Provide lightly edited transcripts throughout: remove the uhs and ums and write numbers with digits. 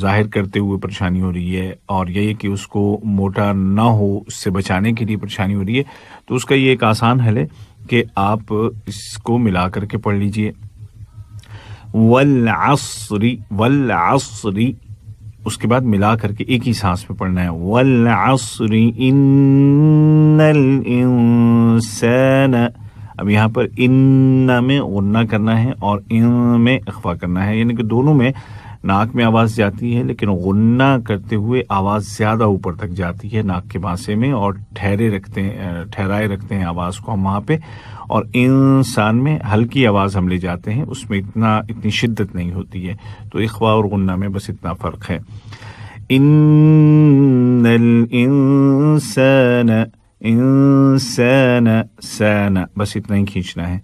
ظاہر کرتے ہوئے پریشانی ہو رہی ہے اور یہ کہ اس کو موٹا نہ ہو، اس سے بچانے کے لیے پریشانی ہو رہی ہے، تو اس کا یہ ایک آسان حل ہے کہ آپ اس کو ملا کر کے پڑھ لیجئے والعصر، والعصر، اس کے بعد ملا کر کے ایک ہی سانس میں پڑھنا ہے والعصر ان الانسان. اب یہاں پر ان میں غنہ کرنا ہے اور ان میں اخفا کرنا ہے، یعنی کہ دونوں میں ناک میں آواز جاتی ہے لیکن غنہ کرتے ہوئے آواز زیادہ اوپر تک جاتی ہے ناک کے بانسے میں، اور ٹھہرائے رکھتے ہیں آواز کو ہم وہاں پہ، اور انسان میں ہلکی آواز ہم لے جاتے ہیں، اس میں اتنی شدت نہیں ہوتی ہے. تو اخفا اور غنہ میں بس اتنا فرق ہے. ان الانسان، انسان، سان، بس اتنا ہی کھینچنا ہے.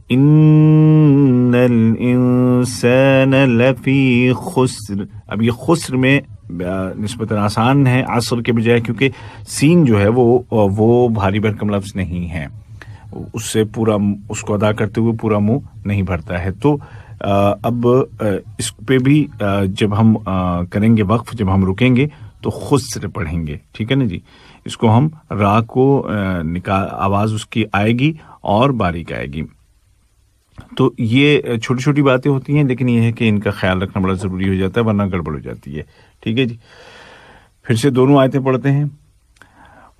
ان الانسان لفی خسر. اب یہ خسر میں نسبتاً آسان ہے عصر کے بجائے، کیونکہ سین جو ہے وہ بھاری بھرکم لفظ نہیں ہے، اس سے پورا اس کو ادا کرتے ہوئے پورا منہ نہیں بھرتا ہے. تو اب اس پہ بھی جب ہم کریں گے وقف، جب ہم رکیں گے تو خسر پڑھیں گے، ٹھیک ہے نا جی. اس کو ہم را کو آواز اس کی آئے گی اور باریک آئے گی. تو یہ چھوٹی چھوٹی باتیں ہوتی ہیں، لیکن یہ ہے کہ ان کا خیال رکھنا بڑا ضروری ہو جاتا ہے، ورنہ گڑبڑ ہو جاتی ہے. ٹھیک ہے جی. پھر سے دونوں آیتیں پڑھتے ہیں.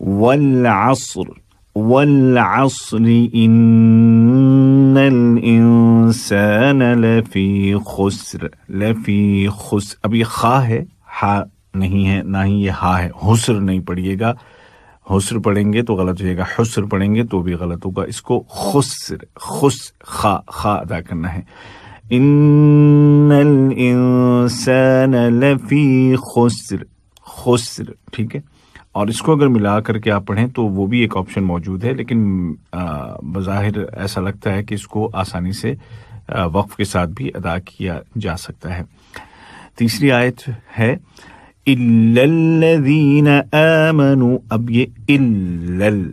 والعصر، والعصر ان الانسان لفی خسر، لفی خسر. اب یہ خا ہے، ہا نہیں ہے، نہ ہی یہ ہا ہے. حسر نہیں پڑھیے گا، حسر پڑھیں گے تو غلط ہو جائے گا، حسر پڑھیں گے تو بھی غلط ہوگا. اس کو خسر، خا ادا کرنا ہے. ان الانسان لفی خسر، خسر، ٹھیک ہے. اور اس کو اگر ملا کر کے آپ پڑھیں تو وہ بھی ایک آپشن موجود ہے، لیکن بظاہر ایسا لگتا ہے کہ اس کو آسانی سے وقف کے ساتھ بھی ادا کیا جا سکتا ہے. تیسری آیت ہے اِلَّا الَّذِينَ آمَنُوا. اب یہ اِلَّل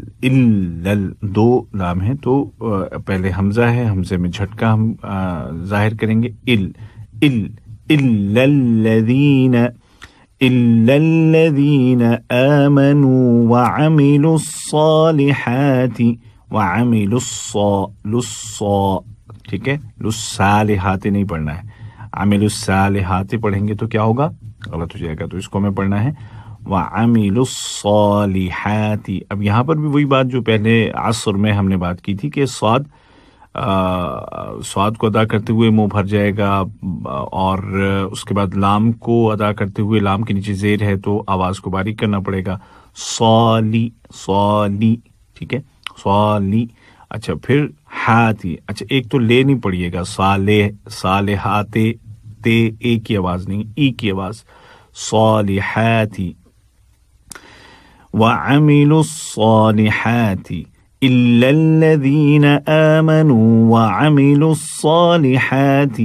دو لام ہیں، تو پہلے حمزہ ہے، حمزے میں جھٹکا ہم ظاہر کریں گے. اِلَّا الَّذِينَ آمَنُوا وَعَمِلُوا الصَّالِحَاتِ، وَعَمِلُوا الصَّالِحَاتِ، ٹھیک ہے. الصالحات نہیں پڑھنا ہے، عملوا الصالحات پڑھیں گے تو کیا ہوگا؟ غلط ہو جائے گا. تو اس کو ہمیں پڑھنا ہے وَعَمِلُوا الصَّالِحَاتِ. اب یہاں پر بھی وہی بات جو پہلے عصر میں ہم نے بات کی تھی کہ صاد کو ادا کرتے ہوئے منہ بھر جائے گا، اور اس کے بعد لام کو ادا کرتے ہوئے لام کے نیچے زیر ہے تو آواز کو باریک کرنا پڑے گا. صالی، ٹھیک ہے، صالی. اچھا پھر ہاتھی. اچھا ایک تو لے نہیں پڑھیے گا، صالحات، تے ایک کی آواز نہیں، ای کی آواز. صالحاتی وعملوا الصالحات الا الذين آمنوا وعملوا الصالحات.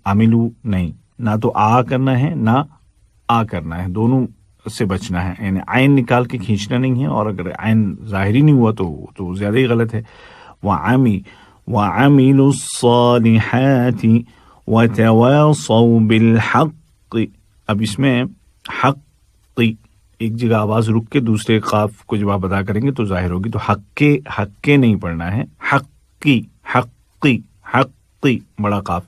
عملوا نہیں، نہ تو آ کرنا ہے نہ آ کرنا ہے، دونوں سے بچنا ہے. یعنی عین نکال کے کھینچنا نہیں ہے، اور اگر عین ظاہری نہیں ہوا تو زیادہ ہی غلط ہے. وعملوا الصالحات وتواصوا بالحق. اب اس میں حق، ایک جگہ آواز رک کے دوسرے قاف کو جب آپ ادا کریں گے تو ظاہر ہوگی. تو حق کے نہیں پڑھنا ہے، حقی بڑا قاف.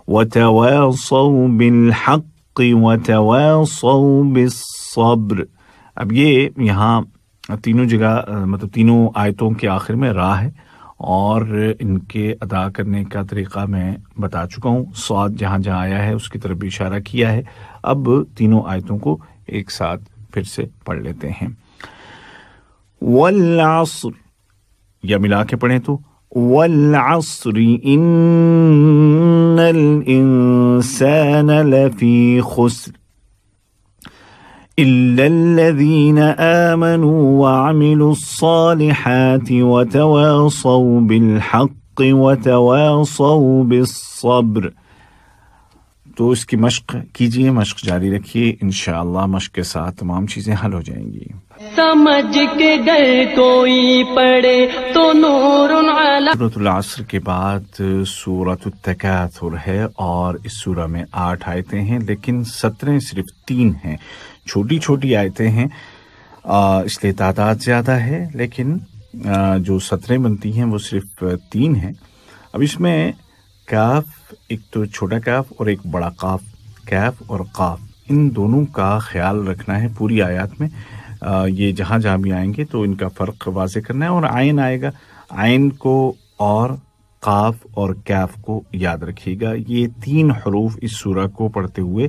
وتواصوا بالحق وتواصوا بالصبر. اب یہ یہاں تینوں جگہ مطلب تینوں آیتوں کے آخر میں را ہے، اور ان کے ادا کرنے کا طریقہ میں بتا چکا ہوں. صاد جہاں جہاں آیا ہے اس کی طرف بھی اشارہ کیا ہے. اب تینوں آیتوں کو ایک ساتھ پھر سے پڑھ لیتے ہیں. والعصر، یا ملا کے پڑھیں تو والعصر ان الانسان لفی خسر الا الذين آمنوا وعملوا الصالحات وتواصوا بالحق وتواصوا بالصبر. تو اس کی مشق کیجیے، مشق جاری رکھیے، انشاءاللہ مشق کے ساتھ تمام چیزیں حل ہو جائیں گی۔ سمجھ کے گر کوئی پڑھے تو نور علی۔ سورۃ العصر کے بعد سورۃ التکاثر ہے، اور اس سورہ میں 8 آیتیں ہیں، لیکن سطریں صرف 3 ہیں، چھوٹی چھوٹی آیتیں ہیں، اس لیے تعداد زیادہ ہے، لیکن جو سطریں بنتی ہیں وہ صرف 3 ہیں۔ اب اس میں کاف، ایک تو چھوٹا کاف اور ایک بڑا قاف، کاف اور قاف، ان دونوں کا خیال رکھنا ہے پوری آیات میں۔ یہ جہاں جہاں بھی آئیں گے تو ان کا فرق واضح کرنا ہے، اور عین آئے گا، عین کو اور قاف اور کاف کو یاد رکھیے گا۔ یہ 3 حروف اس سورہ کو پڑھتے ہوئے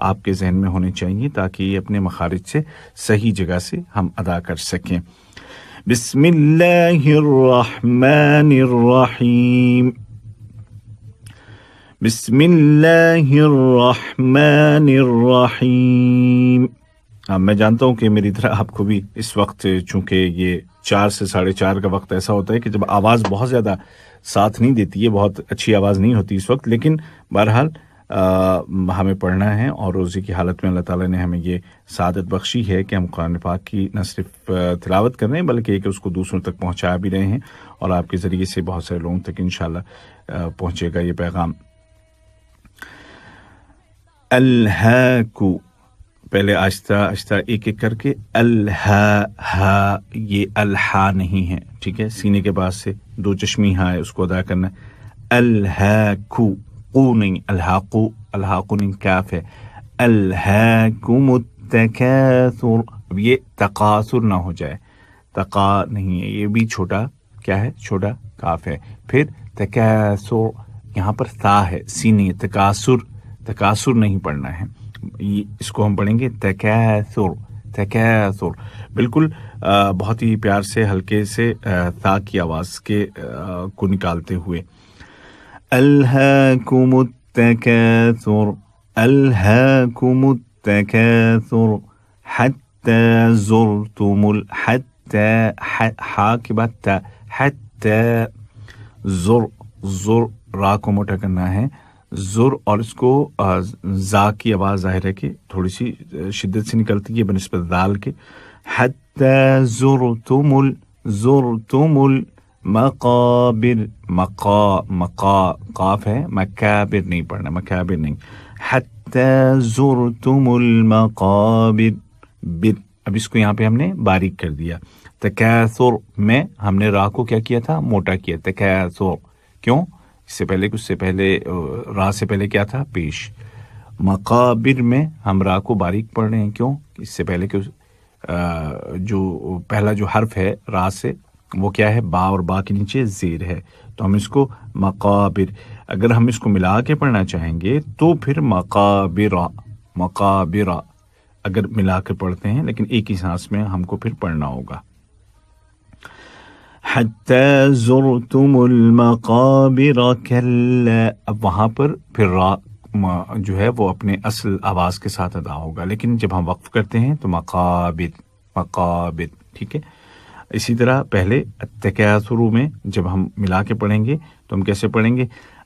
آپ کے ذہن میں ہونے چاہیے تاکہ یہ اپنے مخارج سے صحیح جگہ سے ہم ادا کر سکیں۔ بسم اللہ الرحمن الرحیم، بسم اللہ الرحمن الرحیم۔ میں جانتا ہوں کہ میری طرح آپ کو بھی اس وقت، چونکہ یہ 4 سے 4:30 کا وقت ایسا ہوتا ہے کہ جب آواز بہت زیادہ ساتھ نہیں دیتی ہے، بہت اچھی آواز نہیں ہوتی اس وقت، لیکن بہرحال ہمیں پڑھنا ہے، اور روزے کی حالت میں اللہ تعالیٰ نے ہمیں یہ سعادت بخشی ہے کہ ہم قرآن پاک کی نہ صرف تلاوت کر رہے ہیں بلکہ کہ اس کو دوسروں تک پہنچا بھی رہے ہیں، اور آپ کے ذریعے سے بہت سارے لوگوں تک انشاءاللہ پہنچے گا یہ پیغام۔ الہاکو، پہلے آہستہ آہستہ ایک ایک کر کے، الہا، یہ الہا نہیں ہے، ٹھیک ہے، سینے کے پاس سے 2 چشمی ہاں ہے، اس کو ادا کرنا ہے۔ الہاکو، قو نہیں، الحاقو، الحاقو نہیں، کاف ہے۔ الہاکم التکاثر، اب یہ تقاثر نہ ہو جائے، تقا نہیں ہے، یہ بھی چھوٹا کیا ہے، چھوٹا کاف ہے۔ پھر تکاثر، یہاں پر تا ہے، سین نہیں ہے، تکاثر نہیں پڑھنا ہے، اس کو ہم پڑھیں گے تکاثر، تکاثر، بالکل بہت ہی پیار سے ہلکے سے تا کی آواز کے کو نکالتے ہوئے۔ الہاکم التکاثر، الہاکم التکاثر حتی زرتم حتی، ہا کے بعد تا، حتی زر را کو موٹا کرنا ہے، زر، اور اس کو زا کی آواز ظاہر ہے کہ تھوڑی سی شدت سے نکلتی ہے بنسبت دال کے۔ حتی زرتم المقابر، مقا قاف ہے، مکابر نہیں پڑھنا، مکابر نہیں، حتی زرتم المقابر، اب اس کو یہاں پہ ہم نے باریک کر دیا۔ تکاثر میں ہم نے را کو کیا کیا تھا، موٹا کیا، تکاثر، کیوں؟ اس سے پہلے، اس سے پہلے را سے پہلے کیا تھا، پیش۔ مقابر میں ہم را کو باریک پڑھ رہے ہیں، کیوں؟ اس سے پہلے کہ جو پہلا جو حرف ہے را سے وہ کیا ہے، با، اور با کے نیچے زیر ہے، تو ہم اس کو مقابر، اگر ہم اس کو ملا کے پڑھنا چاہیں گے تو پھر مقابرہ، مقابرہ اگر ملا کے پڑھتے ہیں، لیکن ایک ہی سانس میں ہم کو پھر پڑھنا ہوگا۔ حتی زرتم المقابر کلا، اب وہاں پر پھر را جو ہے وہ اپنے اصل آواز کے ساتھ ادا ہوگا، لیکن جب ہم وقف کرتے ہیں تو مقابر، مقابر، ٹھیک ہے۔ اسی طرح پہلے التکاثر میں جب ہم ملا کے پڑھیں گے تو ہم کیسے پڑھیں گے،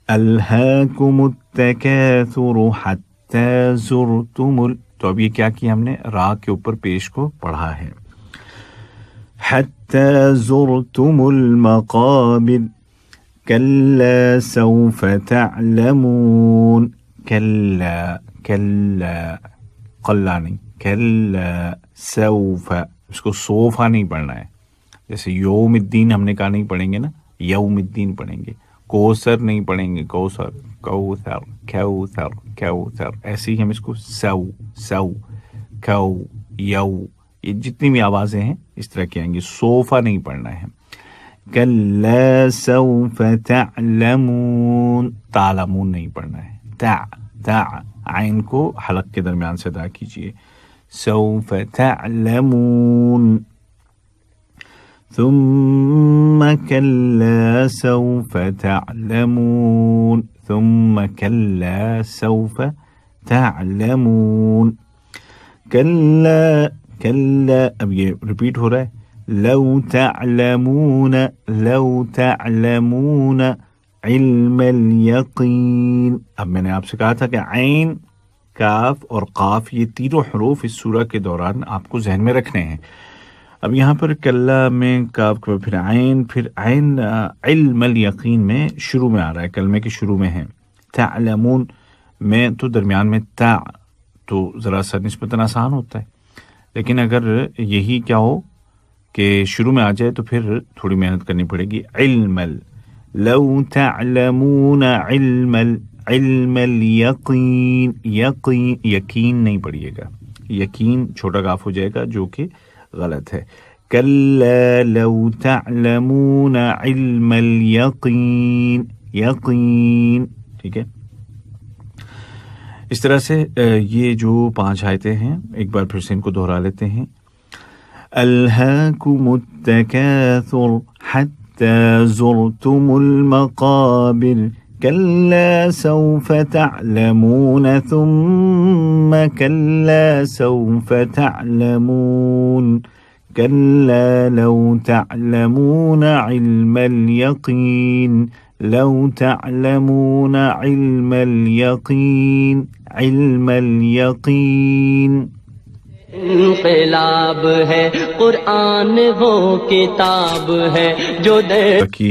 الہاکم التکاثر حتی زرتم تو اب یہ کیا کیا ہم نے، را کے اوپر پیش کو پڑھا ہے، حتی زرتم المقابر کلا سوف تعلمون، کلا، کلا، قلا نہیں، کلا سوف، اس کو صوفہ نہیں پڑھنا ہے، جیسے یوم الدین ہم نے کہا نہیں پڑھیں گے نا، یوم الدین پڑھیں گے، کوثر نہیں پڑھیں گے، کوثر، کوثر، کوثر، کوثر، ایسے ہی ہم اس کو سو، سو، کو، یو، یہ جتنی بھی آوازیں ہیں اس طرح کی آئیں گی، صوفہ نہیں پڑھنا ہے۔ کلا سوف تعلمون، تعلمون نہیں پڑھنا ہے، تا، عین کو حلق کے درمیان سے ادا کیجیے، سوف تعلمون، ثم كلا سوف تعلمون، ثم كلا سوف تعلمون، كلا، كلا، اب یہ ریپیٹ ہو رہا ہے، لو تعلمون، لو تعلمون، علم الیقین. اب میں نے آپ سے کہا تھا کہ عین، کاف اور قاف یہ تینوں حروف اس سورہ کے دوران آپ کو ذہن میں رکھنے ہیں. اب یہاں پر کلا میں کاف کے بعد پھر عین علم الیقین میں شروع میں آ رہا ہے، کلمے کے شروع میں ہے. تعلمون میں تو درمیان میں تا، تو ذرا سا نسبتاً آسان ہوتا ہے، لیکن اگر یہی کیا ہو کہ شروع میں آ جائے تو پھر تھوڑی محنت کرنی پڑے گی. علم لو تعلمون علم الیقین، یقین نہیں پڑھیے گا، یقین چھوٹا کاف ہو جائے گا جو کہ غلط ہے. کلا لو تعلمون علم الیقین، یقین. ٹھیک ہے، اس طرح سے یہ جو 5 آیتیں ہیں ایک بار پھر سے ان کو دہرا لیتے ہیں. الہاکم التکاثر حتی زرتم المقابر کلا سوف تعلمون ثم کلا سوف تعلمون کلا لو تعلمون علم الیقین لو تعلمون علم الیقین علم الیقین. انقلاب ہے قرآن وہ کتاب ہے جو کہ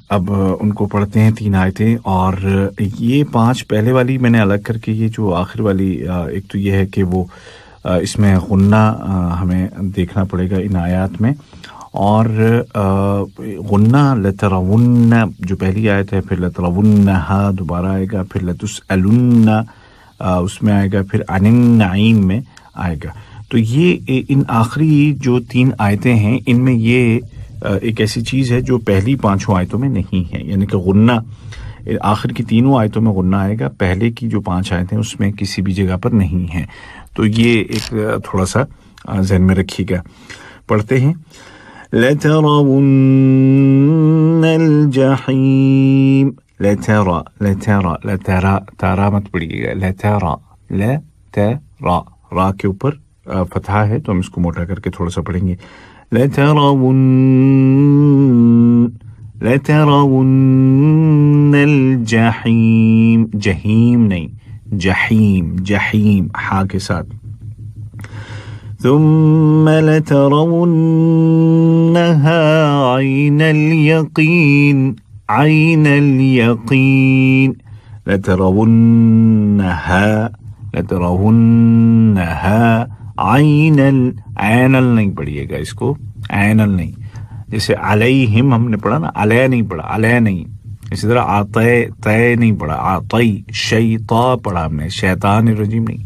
اب ان کو پڑھتے ہیں 3 آیتیں، اور یہ 5 پہلے والی میں نے الگ کر کے یہ جو آخر والی ایک تو یہ ہے کہ وہ اس میں غنہ ہمیں دیکھنا پڑے گا ان آیات میں، اور غنہ لترون جو پہلی آیت ہے، پھر لترونہا دوبارہ آئے گا، پھر لتسألن اس میں آئے گا، پھر عن النعیم میں آئے گا. تو یہ ان آخری جو 3 آیتیں ہیں ان میں یہ ایک ایسی چیز ہے جو پہلی 5 آیتوں میں نہیں ہے، یعنی کہ غنہ آخر کی 3 آیتوں میں غنہ آئے گا، پہلے کی جو 5 آیتیں اس میں کسی بھی جگہ پر نہیں ہے. تو یہ ایک تھوڑا سا ذہن میں رکھیے گا. پڑھتے ہیں. لَتَرَوُنَّ الْجَحِيمَ، لَتَرَى تارا مت پڑھیے گا، لَتَرَى را کے اوپر فتحہ ہے تو ہم اس کو موٹا کر کے تھوڑا سا پڑھیں گے. لَتَرَوُنَّ الْجَحِيمَ، جہیم نہیں، جہیم ہا کے ساتھ. ثم لترونها عين اليقين لترونها عين نہیں پڑھیے گا اس کو، عین نہیں، جیسے علیہم ہم نے پڑھا نا، علیہ نہیں پڑھا، علیہ نہیں. اسی طرح تے نہیں پڑھا، عطی شیطا پڑھا ہم نے، شیطان الرجیم نہیں.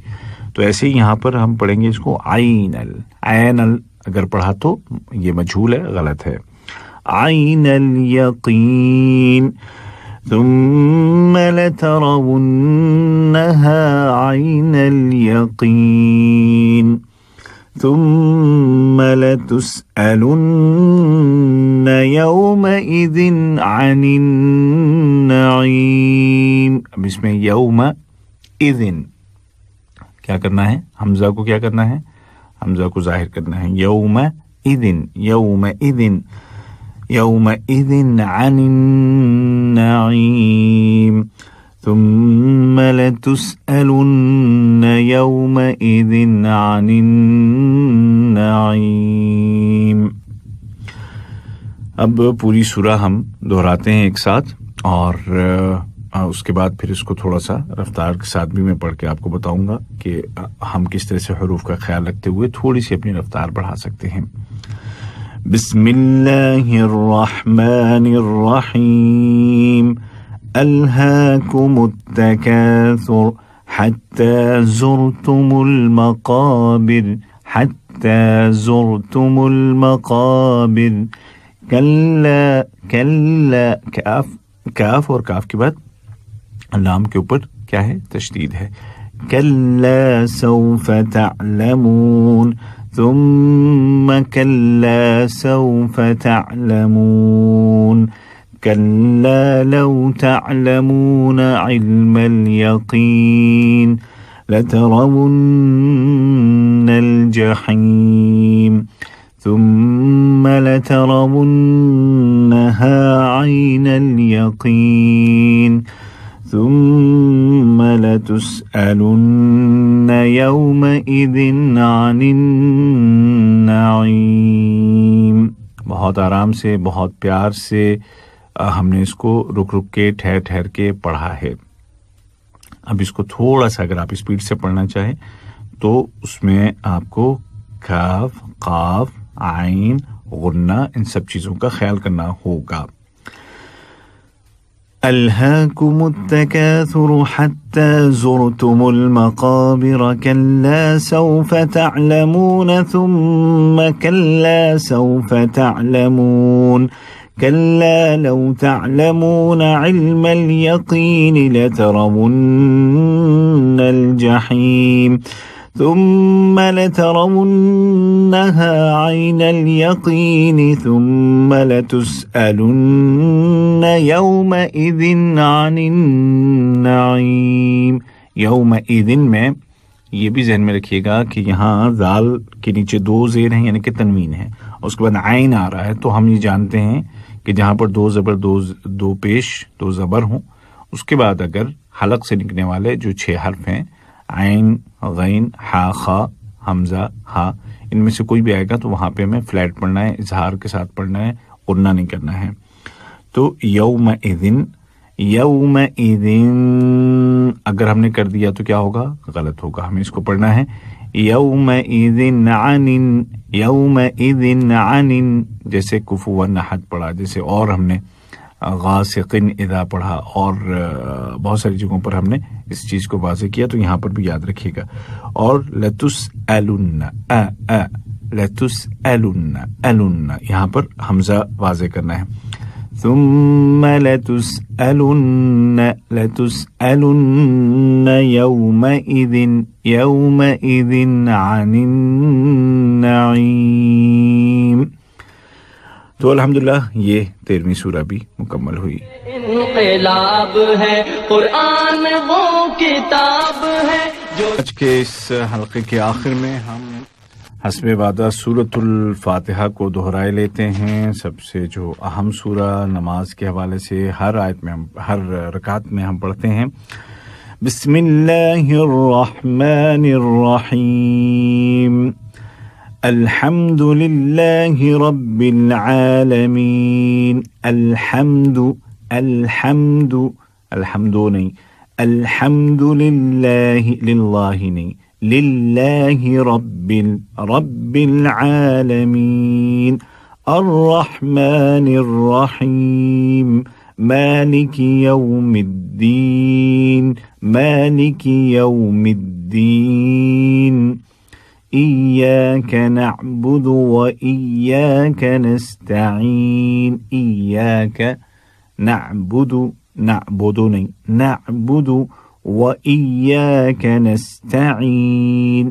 تو ایسے ہی یہاں پر ہم پڑھیں گے اس کو عین اگر پڑھا تو یہ مجھول ہے، غلط ہے. عین الیقین ثم لترونها عین الیقین ثم لتسألن یومئذ عن النعیم. اب اس میں یومئذ کیا کرنا ہے؟ حمزہ کو کیا کرنا ہے؟ حمزہ کو ظاہر کرنا ہے. یومئذ عن النعیم ثم لتسألن یومئذ عن النعیم. اب پوری سورہ ہم دہراتے ہیں ایک ساتھ، اور اس کے بعد پھر اس کو تھوڑا سا رفتار کے ساتھ بھی میں پڑھ کے آپ کو بتاؤں گا کہ ہم کس طرح سے حروف کا خیال رکھتے ہوئے تھوڑی سی اپنی رفتار بڑھا سکتے ہیں. بسم اللہ الرحمن الرحیم. الہاکم التکاثر حتی زرتم المقابر کلا کاف اور کاف کے بعد لام کے اوپر کیا ہے؟ تشدید ہے. کلا سوف تعلمون ثم کلا سوف تعلمون کلا لو تعلمون علم الیقین لترون الجحیم ثم لترونها عین الیقین لتسألن يومئذ عن النعيم. بہت آرام سے، بہت پیار سے ہم نے اس کو رک رک کے ٹھہر ٹھہر کے پڑھا ہے. اب اس کو تھوڑا سا اگر آپ اسپیڈ سے پڑھنا چاہیں تو اس میں آپ کو کاف، قاف، عین، غنہ ان سب چیزوں کا خیال کرنا ہوگا. ألهاكم التكاثر حتى زرتم المقابر كلا سوف تعلمون ثم كلا سوف تعلمون كلا لو تعلمون علم اليقين لترون الجحيم ثم لترونها عين اليقين ثم لتسألن يومئذ عن النعيم. يومئذ میں یہ بھی ذہن میں رکھیے گا کہ یہاں ذال کے نیچے دو زیر ہیں یعنی کہ تنوین ہے، اس کے بعد عین آ رہا ہے، تو ہم یہ جانتے ہیں کہ جہاں پر دو زبر دو پیش دو زبر ہوں، اس کے بعد اگر حلق سے نکلنے والے جو 6 حرف ہیں عین، غین، ہا، خا، حمزہ، ہا، ان میں سے کوئی بھی آئے گا تو وہاں پہ ہمیں فلیٹ پڑھنا ہے، اظہار کے ساتھ پڑھنا ہے، غنہ نہیں کرنا ہے. تو یومئذ اگر ہم نے کر دیا تو کیا ہوگا؟ غلط ہوگا. ہمیں اس کو پڑھنا ہے یومئذ عن، جیسے کفوا نحت پڑھا، جیسے اور ہم نے غاسقن اذا پڑھا، اور بہت ساری جگہوں پر ہم نے اس چیز کو واضح کیا، تو یہاں پر بھی یاد رکھیے گا. اور لتسألن یہاں پر حمزہ واضح کرنا ہے. ثم لتسألن يومئذ عن النعيم. تو الحمدللہ یہ 13ویں سورہ بھی مکمل ہوئی. انقلاب ہے قرآن وہ کتاب ہے جو. آج کے اس حلقے کے آخر میں ہم حسب وعدہ سورۃ الفاتحہ کو دہرائے لیتے ہیں. سب سے جو اہم سورہ نماز کے حوالے سے ہر آیت میں ہر رکعت میں ہم پڑھتے ہیں. بسم اللہ الرحمن الرحیم. الحمد للہ رب العالمین. الحمد نہیں، الحمد للہ نہیں، للہ رب العالمین. الرحمن الرحیم. مالک یوم الدین. إياك نعبد وإياك نستعين. إياك نعبد وإياك نستعين.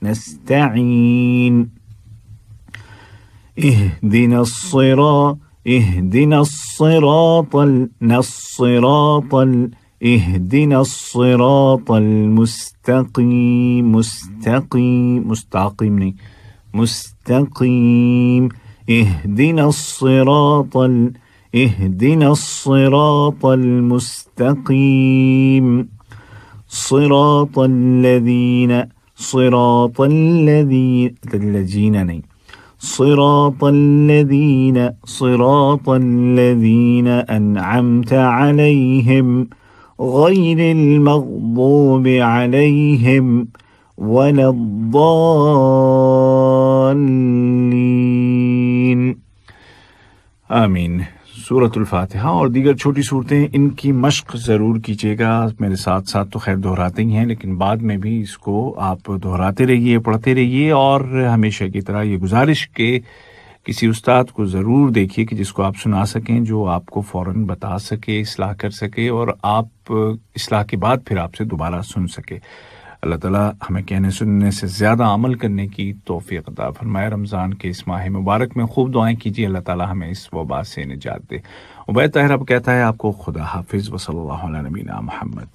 نستعين. اهدنا الصراط اهدنا الصراط المستقيم. مستقيم. اهدنا الصراط المستقيم. صراط الذين أنعمت عليهم غير المغضوب عليهم ولا الضالين. آمین. سورۃ الفاتحہ اور دیگر چھوٹی صورتیں ان کی مشق ضرور کیجیے گا. میرے ساتھ ساتھ تو خیر دہراتے ہی ہیں، لیکن بعد میں بھی اس کو آپ دہراتے رہیے، پڑھتے رہیے. اور ہمیشہ کی طرح یہ گزارش کہ کسی استاد کو ضرور دیکھیے کہ جس کو آپ سنا سکیں، جو آپ کو فوراً بتا سکے، اصلاح کر سکے، اور آپ اصلاح کے بعد پھر آپ سے دوبارہ سن سکے. اللہ تعالیٰ ہمیں کہنے سننے سے زیادہ عمل کرنے کی توفیق عطا فرمائے. رمضان کے اس ماہ مبارک میں خوب دعائیں کیجیے، اللہ تعالیٰ ہمیں اس وبا سے نجات دے. عبید طاہر اب کہتا ہے آپ کو خدا حافظ. وصلی اللہ علی نبینا محمد.